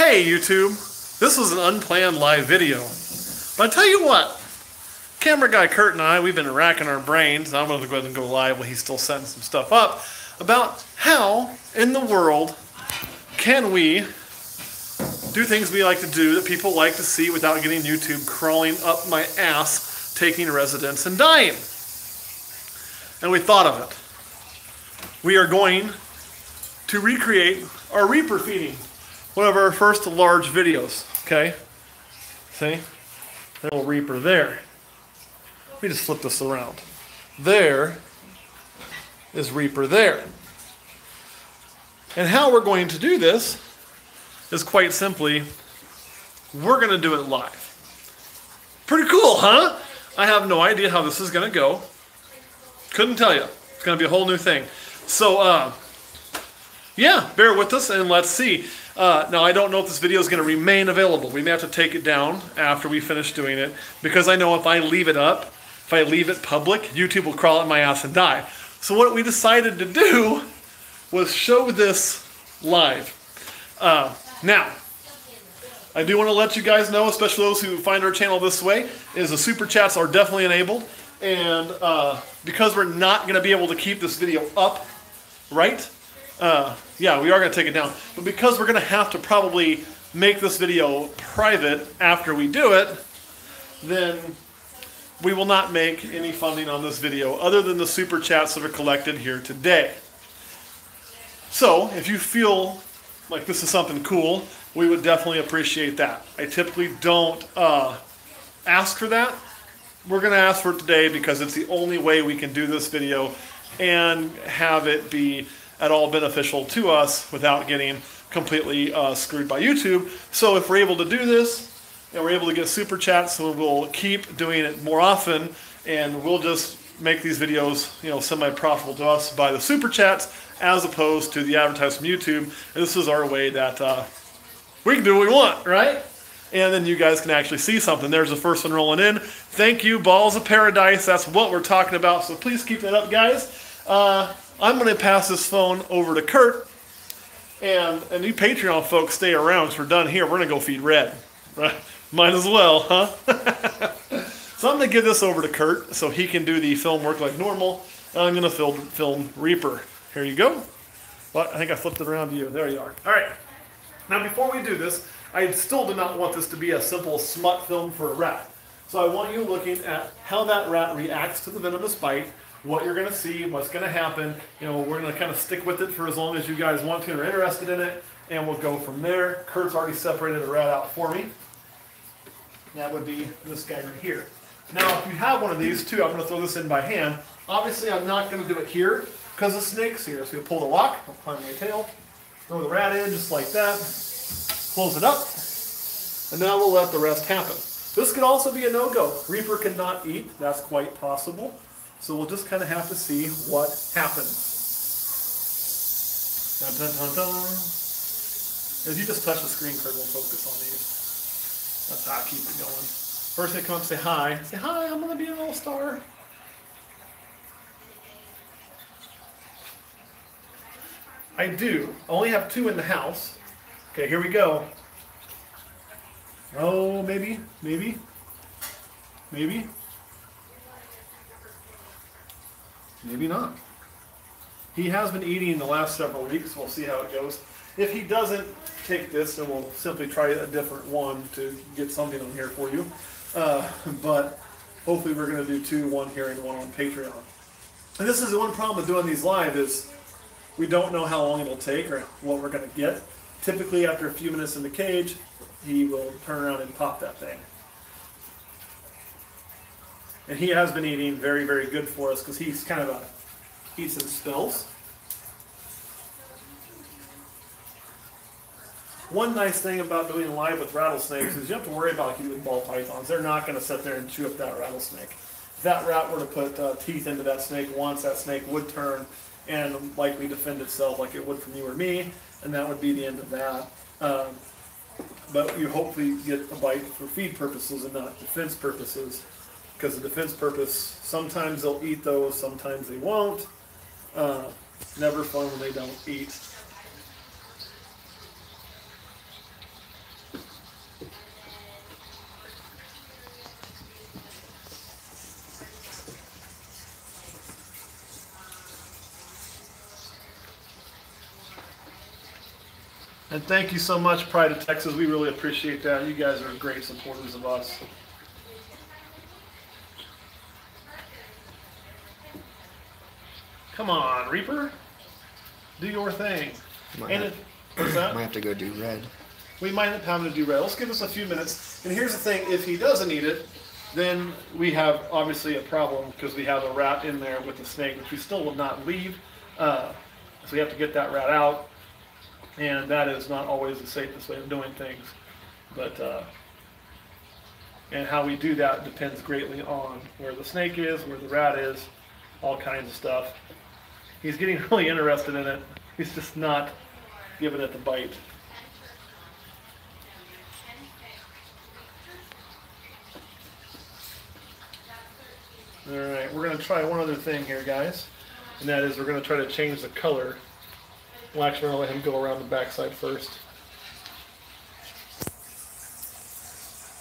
Hey YouTube, this was an unplanned live video. But I tell you what, camera guy Kurt and I, we've been racking our brains. I'm going to go ahead and go live while he's still setting some stuff up about how in the world can we do things we like to do that people like to see without getting YouTube crawling up my ass, taking residence and dying. And we thought of it. We are going to recreate our Reaper feeding. One of our first large videos, okay? See? Little Reaper there. Let me just flip this around. There is Reaper there. And how we're going to do this is quite simply, we're going to do it live. Pretty cool, huh? I have no idea how this is going to go. Couldn't tell you. It's going to be a whole new thing. So, yeah, bear with us and let's see. Now, I don't know if this video is going to remain available. We may have to take it down after we finish doing it, because I know if I leave it up, if I leave it public, YouTube will crawl at my ass and die. So what we decided to do was show this live. Now, I do want to let you guys know, especially those who find our channel this way, is the super chats are definitely enabled. And because we're not going to be able to keep this video up, right? Yeah, we are going to take it down. But because we're going to have to probably make this video private after we do it, then we will not make any funding on this video other than the super chats that are collected here today. So, if you feel like this is something cool, we would definitely appreciate that. I typically don't ask for that. We're going to ask for it today because it's the only way we can do this video and have it be at all beneficial to us without getting completely screwed by YouTube. So if we're able to do this and we're able to get super chats, so we'll keep doing it more often, and we'll just make these videos, you know, semi-profitable to us by the super chats as opposed to the advertising from YouTube. And this is our way that we can do what we want, right? And then you guys can actually see something. There's the first one rolling in. Thank you, Balls of Paradise. That's what we're talking about. So please keep that up, guys. I'm going to pass this phone over to Kurt. And you Patreon folks, stay around because we're done here. We're going to go feed Red. Right? Might as well, huh? So I'm going to give this over to Kurt so he can do the film work like normal. And I'm going to film Reaper. Here you go. Well, I think I flipped it around to you. There you are. All right. Now, before we do this, I still do not want this to be a simple smut film for a rat. So I want you looking at how that rat reacts to the venomous bite, what you're going to see, what's going to happen. You know, we're going to kind of stick with it for as long as you guys want to and are interested in it, and we'll go from there. Kurt's already separated a rat out for me. That would be this guy right here. Now, if you have one of these too, I'm going to throw this in by hand. Obviously, I'm not going to do it here because the snake's here. So you'll pull the lock, I'll climb my tail, throw the rat in just like that, close it up, and now we'll let the rest happen. This could also be a no-go. Reaper cannot eat. That's quite possible. So we'll just kind of have to see what happens. Dun, dun, dun, dun. If you just touch the screen, Kurt will focus on these. That's how I keep it going. First they come up and say hi. Say, hi, I'm going to be an all-star. I do. I only have 2 in the house. Okay, here we go. Oh, maybe. Maybe. Maybe not. He has been eating the last several weeks. We'll see how it goes. If he doesn't take this, then we'll simply try a different one to get something on here for you. But hopefully we're going to do 2, one here and one on Patreon. And this is the one problem with doing these live is we don't know how long it'll take or what we're going to get. Typically after a few minutes in the cage, he will turn around and pop that thing. And he has been eating very, very good for us because he's kind of eats and spills. One nice thing about doing live with rattlesnakes is you have to worry about like ball pythons. They're not going to sit there and chew up that rattlesnake. If that rat were to put teeth into that snake once, that snake would turn and likely defend itself like it would from you or me, and that would be the end of that. But you hopefully get a bite for feed purposes and not defense purposes. Because the defense purpose, sometimes they'll eat those, sometimes they won't. Never fun when they don't eat. And thank you so much, Pride of Texas. We really appreciate that. You guys are great supporters of us. Come on, Reaper. Do your thing. What's that? Might have to go do red. We might have having to do red. Let's give us a few minutes. And here's the thing, if he doesn't eat it, then we have obviously a problem because we have a rat in there with the snake, which we still will not leave. So we have to get that rat out. And that is not always the safest way of doing things. But, and how we do that depends greatly on where the snake is, where the rat is, all kinds of stuff. He's getting really interested in it. He's just not giving it the bite. Alright, we're going to try one other thing here, guys. And that is we're going to try to change the color. Well, actually, we're going to let him go around the backside first.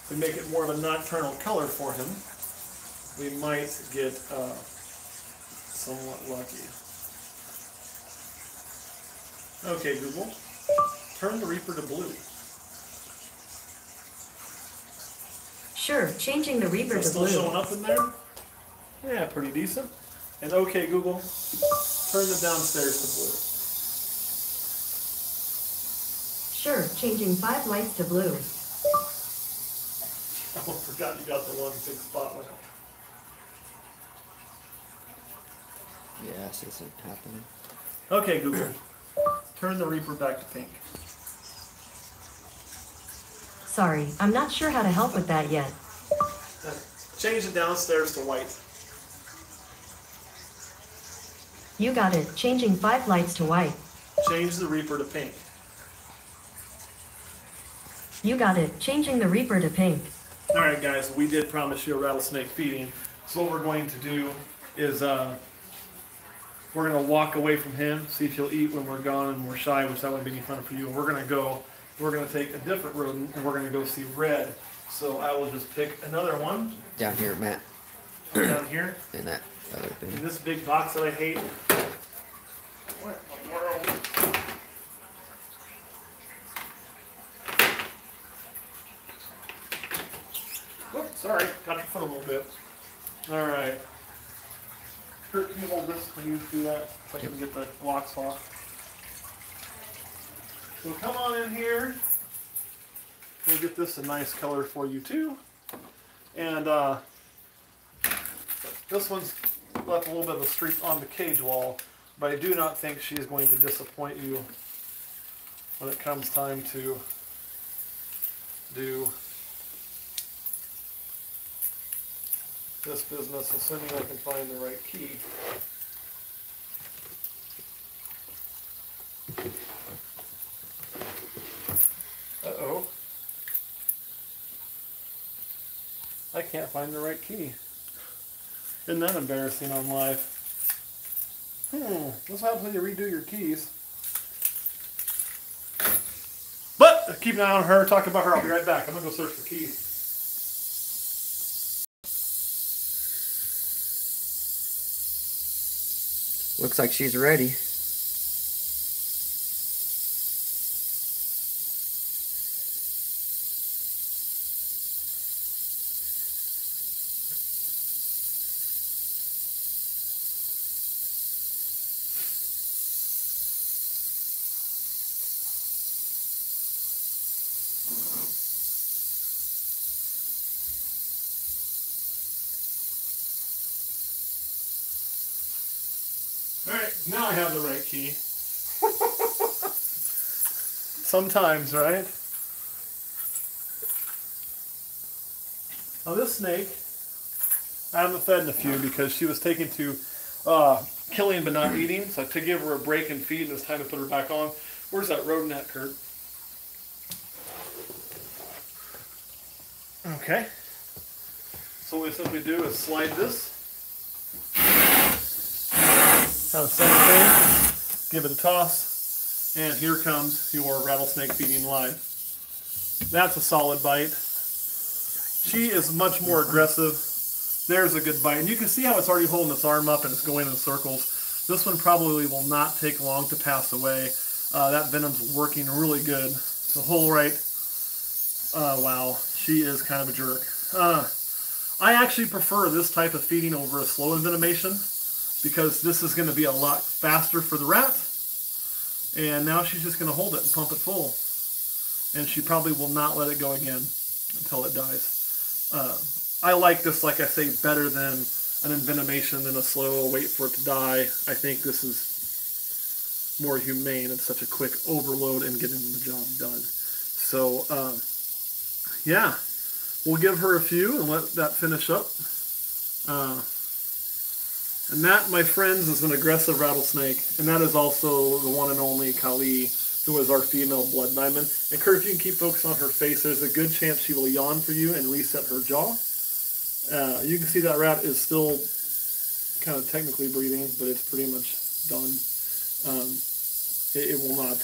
If we make it more of a nocturnal color for him, we might get somewhat lucky. Okay, Google, turn the Reaper to blue. Sure, changing the Reaper to blue. Still showing up in there? Yeah, pretty decent. And okay, Google, turn the downstairs to blue. Sure, changing 5 lights to blue. Oh, I forgot you got the one big spotlight. Yes, this isn't happening. Okay, Google, turn the Reaper back to pink. Sorry, I'm not sure how to help with that yet. Change the downstairs to white. You got it, changing 5 lights to white. Change the Reaper to pink. You got it, changing the Reaper to pink. Alright guys, we did promise you a rattlesnake feeding. So what we're going to do is we're going to walk away from him, see if he'll eat when we're gone and we're shy, which that wouldn't be any fun for you. We're going to take a different rodent and we're going to go see red. So I will just pick another one. Down here, Matt. Down here. In that other In thing. this big box that I hate. What in the world? Oops, sorry, got your foot a little bit. Alright. Kurt, can you hold this when you do that? So I can get the locks off. So come on in here. We'll get this a nice color for you too. And this one's left a little bit of a streak on the cage wall, but I do not think she's going to disappoint you when it comes time to do this business, assuming I can find the right key. Uh-oh. I can't find the right key. Isn't that embarrassing on live? What's happening when you redo your keys? But keep an eye on her, talk about her. I'll be right back. I'm gonna go search for keys. Looks like she's ready. Alright, now I have the right key. Sometimes, right? Now this snake, I haven't fed in a few because she was taken to killing but not eating, so to give her a break and feed, and it's time to put her back on. Where's that rodent at, Kurt? Okay. So what we simply do is slide this. Kind of set it there, give it a toss, and here comes your rattlesnake feeding line. That's a solid bite. She is much more aggressive. There's a good bite. And you can see how it's already holding its arm up and it's going in circles. This one probably will not take long to pass away. That venom's working really good. The whole right. Wow, she is kind of a jerk. I actually prefer this type of feeding over a slow envenomation because this is going to be a lot faster for the rat. And now she's just going to hold it and pump it full. And she probably will not let it go again until it dies. I like this, like I say, better than an envenomation than a slow wait for it to die. I think this is more humane and such a quick overload in getting the job done. So, yeah, we'll give her a few and let that finish up. And that, my friends, is an aggressive rattlesnake. And that is also the one and only Kali, who is our female blood diamond. And Kurt, if you can keep focus on her face, there's a good chance she will yawn for you and reset her jaw. You can see that rat is still kind of technically breathing, but it's pretty much done. It will not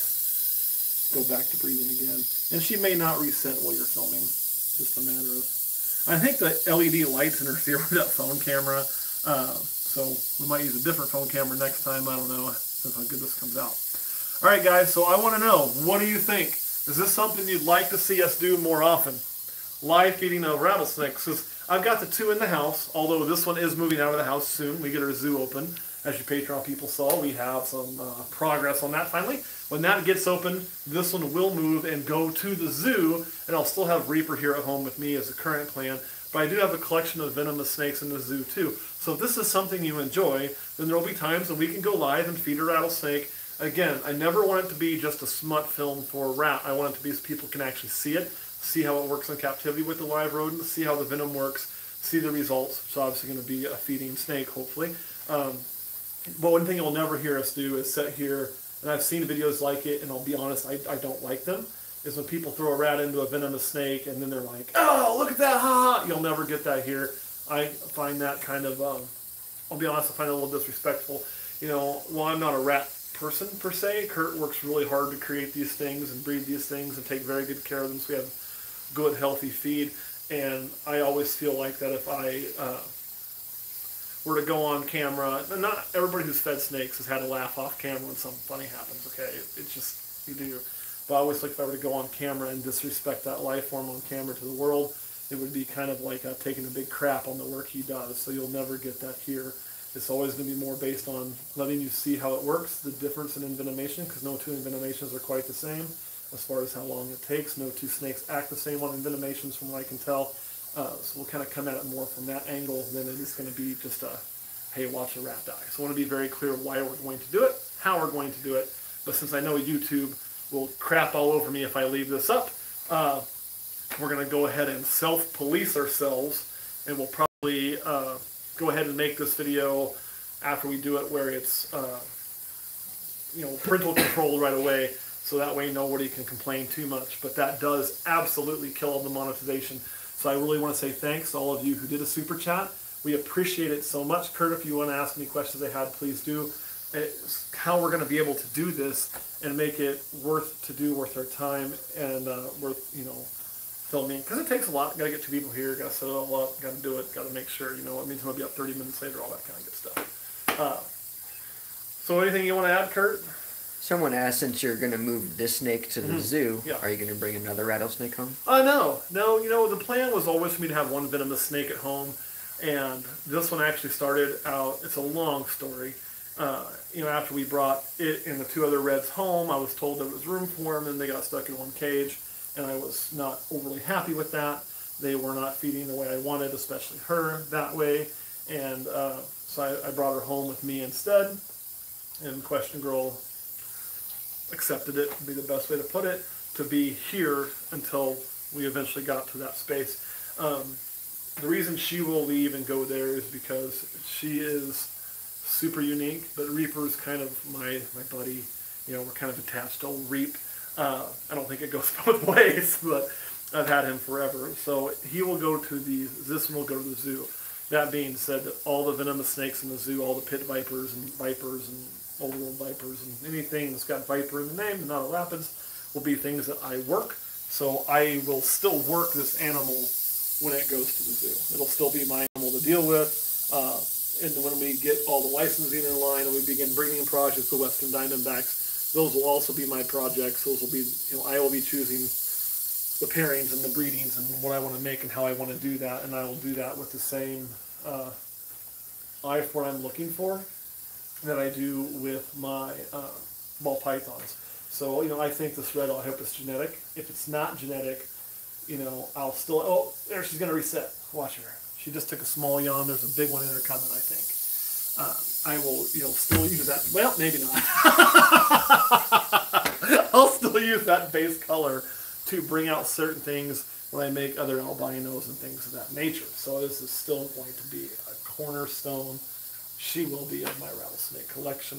go back to breathing again. And she may not reset while you're filming. It's just a matter of... I think the LED lights interfere with that phone camera. So we might use a different phone camera next time. I don't know. Depends how good this comes out. All right, guys. So I want to know, what do you think? Is this something you'd like to see us do more often? Live feeding of rattlesnakes. Because I've got the 2 in the house, although this one is moving out of the house soon. We get our zoo open. As you Patreon people saw, we have some progress on that finally. When that gets open, this one will move and go to the zoo, and I'll still have Reaper here at home with me as the current plan. But I do have a collection of venomous snakes in the zoo too. So if this is something you enjoy, then there will be times when we can go live and feed a rattlesnake. Again, I never want it to be just a smut film for a rat. I want it to be so people can actually see it, see how it works in captivity with the live rodent, see how the venom works, see the results. It's obviously going to be a feeding snake, hopefully. But one thing you'll never hear us do is sit here, and I've seen videos like it, and I'll be honest, I don't like them, is when people throw a rat into a venomous snake, and then they're like, oh, look at that, ha ha. You'll never get that here. I find that kind of, I'll be honest, I find it a little disrespectful. You know, while I'm not a rat person per se, Kurt works really hard to create these things and breed these things and take very good care of them so we have good, healthy feed. And I always feel like that if I were to go on camera, and not everybody who's fed snakes has had a laugh off camera when something funny happens, okay? It's just, you do. But I always think if I were to go on camera and disrespect that life form on camera to the world, it would be kind of like taking a big crap on the work he does. So you'll never get that here. It's always going to be more based on letting you see how it works, the difference in envenomation, because no 2 envenomations are quite the same as far as how long it takes. No 2 snakes act the same on envenomations from what I can tell. So we'll kind of come at it more from that angle than it is going to be just a, hey, watch a rat die. So I want to be very clear why we're going to do it, how we're going to do it. But since I know YouTube will crap all over me if I leave this up, we're going to go ahead and self-police ourselves, and we'll probably go ahead and make this video after we do it where it's parental control right away, so that way nobody can complain too much. But that does absolutely kill the monetization. So I really want to say thanks to all of you who did a super chat. We appreciate it so much. Kurt, if you want to ask any questions I had, please do. It's how we're going to be able to do this and make it worth our time and worth, filming. Because it takes a lot. Got to get 2 people here. Got to set it all up. Got to do it. Got to make sure, it means I'll be up 30 minutes later, all that kind of good stuff. So anything you want to add, Kurt? Someone asked, since you're going to move this snake to the zoo, yeah, are you going to bring another rattlesnake home? No. The plan was always for me to have one venomous snake at home. And this one actually started out, it's a long story. After we brought it and the 2 other reds home, I was told there was room for them, and they got stuck in one cage. And I was not overly happy with that. They were not feeding the way I wanted, especially her, that way. And so I brought her home with me instead. And Question Girl accepted it, would be the best way to put it, to be here until we eventually got to that space. The reason she will leave and go there is because she is super unique, but Reaper's kind of my buddy. We're kind of attached to old Reap. I don't think it goes both ways, but I've had him forever. So he will go to this one will go to the zoo. That being said, all the venomous snakes in the zoo, all the pit vipers and old world vipers and anything that's got viper in the name and not a rapids will be things that I work. So I will still work this animal when it goes to the zoo. It'll still be my animal to deal with. And when we get all the licensing in line and we begin bringing projects to Western Diamondbacks, those will also be my projects. Those will be, I will be choosing the pairings and the breedings and what I want to make and how I want to do that, and I will do that with the same eye for what I'm looking for that I do with my ball pythons. So, I think this red, I hope it's genetic. If it's not genetic, I'll still, oh, there, she's going to reset. Watch her. She just took a small yawn. There's a big one in her coming, I think. I will, still use that. Well, maybe not. I'll still use that base color to bring out certain things when I make other albinos and things of that nature. So this is still going to be a cornerstone. She will be of my rattlesnake collection,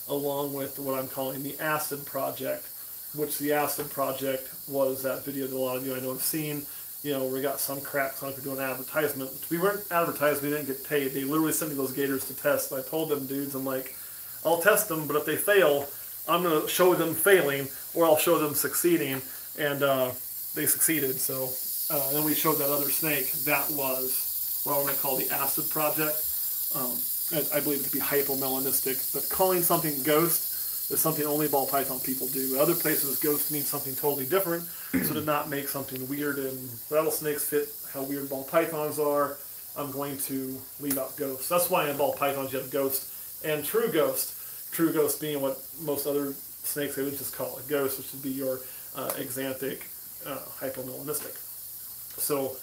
along with what I'm calling the Acid Project, which the Acid Project was that video that a lot of you I know have seen. We got some cracks on for doing advertisement. We weren't advertised, we didn't get paid. They literally sent me those gators to test. So I told them dudes, I'm like, I'll test them, but if they fail, I'm going to show them failing, or I'll show them succeeding. And they succeeded. So then we showed that other snake. That was what I'm going to call the Acid Project. I believe it to be hypomelanistic, but calling something ghost is something only ball python people do. Other places, ghost means something totally different, so to not make something weird and rattlesnakes fit how weird ball pythons are, I'm going to leave out ghost. That's why in ball pythons you have ghost and true ghost. True ghost being what most other snakes, they would just call a ghost, which would be your exanthic hypomelanistic. So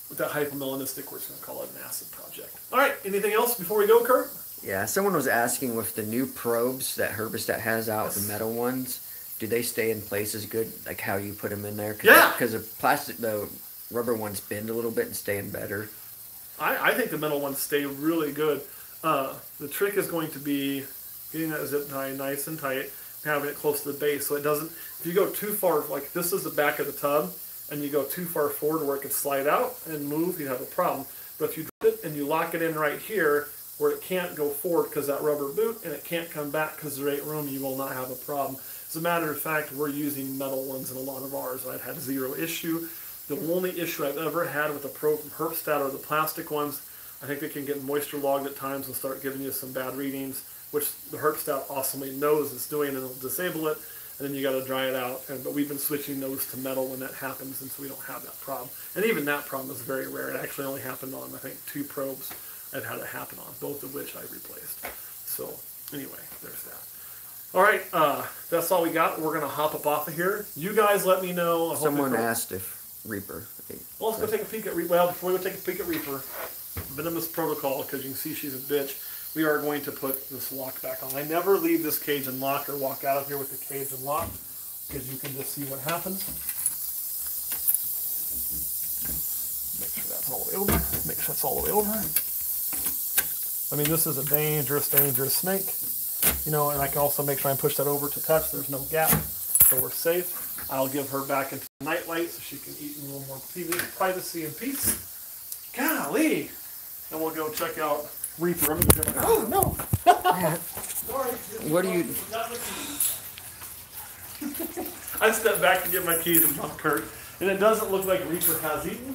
with that hypomelanistic, we're just going to call it an Acid Project. All right, anything else before we go, Kurt? Yeah, someone was asking with the new probes that Herbistat has out, yes, the metal ones, do they stay in place as good, like how you put them in there? Yeah. Because the rubber ones bend a little bit and stay in better. I think the metal ones stay really good. The trick is going to be getting that zip tie nice and tight, having it close to the base so it doesn't, if you go too far, like this is the back of the tub, and you go too far forward where it could slide out and move, you have a problem. But if you drop it and you lock it in right here, where it can't go forward because that rubber boot, and it can't come back because there ain't room, you will not have a problem. As a matter of fact, we're using metal ones in a lot of ours. I've had zero issue. The only issue I've ever had with the Pro from Herbistat are the plastic ones. I think they can get moisture logged at times and start giving you some bad readings, which the Herbistat awesomely knows it's doing, and it'll disable it, and then you got to dry it out. But we've been switching those to metal when that happens, and so we don't have that problem. And even that problem is very rare. It actually only happened on, I think, 2 probes I've had it happen on, both of which I replaced. So anyway, there's that. All right, that's all we got. We're going to hop up off of here. You guys let me know. Someone asked if Reaper. Well, let's go take a peek at Reaper. Well, before we go take a peek at Reaper, venomous protocol, because you can see she's a bitch, we are going to put this lock back on. I never leave this cage unlocked or walk out of here with the cage unlocked, because you can just see what happens. Make sure that's all the way over. Make sure that's all the way over. I mean, this is a dangerous, dangerous snake. And I can also make sure I push that over to touch. There's no gap, so we're safe. I'll give her back into the nightlight so she can eat in a little more privacy and peace. Golly! And we'll go check out Reaper. Oh, no! Sorry. What do you... I stepped back to get my keys and jump Kurt, and it doesn't look like Reaper has eaten.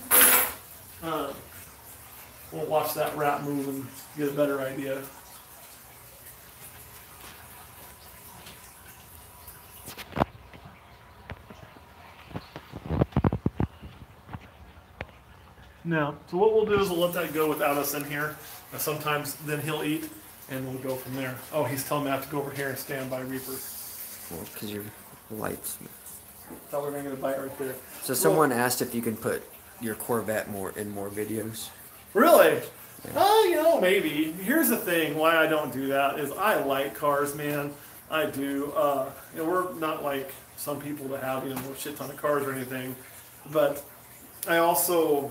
We'll watch that rat move and get a better idea. No. So what we'll do is we'll let that go without us in here. And sometimes then he'll eat, and we'll go from there. Oh, he's telling me I have to go over here and stand by Reaper. Well, because your lights. Thought we were going to get a bite right there. So someone asked if you can put your Corvette in more videos. Really? Yeah. Oh, maybe. Here's the thing why I don't do that is I like cars, man. I do. We're not like some people that have, a shit ton of cars or anything. But I also,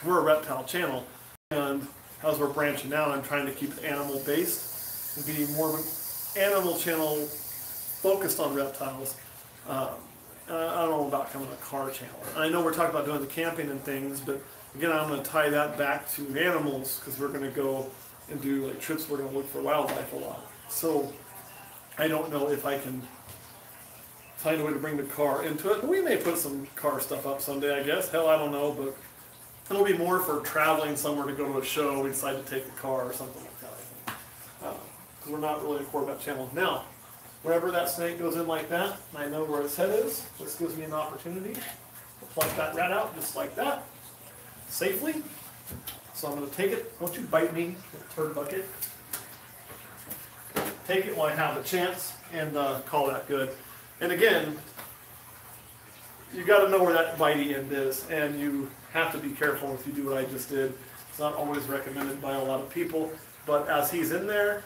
we're a reptile channel. And as we're branching out, I'm trying to keep it animal based and be more of an animal channel focused on reptiles. I don't know about coming a car channel. I know we're talking about doing the camping and things, but again, I'm going to tie that back to animals because we're going to go and do like trips. We're going to look for wildlife a lot. So I don't know if I can find a way to bring the car into it. We may put some car stuff up someday, I guess. Hell, I don't know, but it'll be more for traveling somewhere to go to a show. We decide to take the car or something like that, I think. Because we're not really a Corvette channel. Now, Wherever that snake goes in like that, I know where its head is. This gives me an opportunity to pluck that rat out just like that, safely. So I'm going to take it. Don't you bite me, turd bucket. Take it while I have a chance and call that good. And again, you got to know where that bitey end is, and you have to be careful if you do what I just did. It's not always recommended by a lot of people, but as he's in there,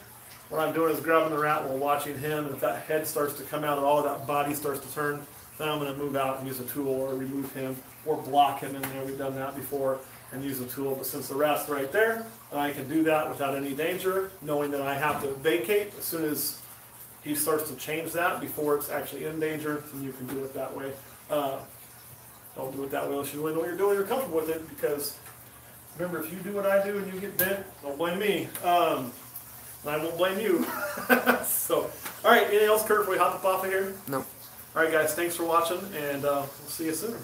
what I'm doing is grabbing the rat while watching him, and if that head starts to come out and all of that body starts to turn, then I'm going to move out and use a tool or remove him or block him in there. We've done that before and use a tool, but since the rat's right there, I can do that without any danger, knowing that I have to vacate as soon as he starts to change that before it's actually in danger, and you can do it that way. Don't do it that way unless you really know what you're doing, you're comfortable with it, because remember, if you do what I do and you get bit, don't blame me. And I won't blame you. So, all right, anything else, Kurt, before we hop up off of here? No. All right, guys, thanks for watching, and we'll see you soon.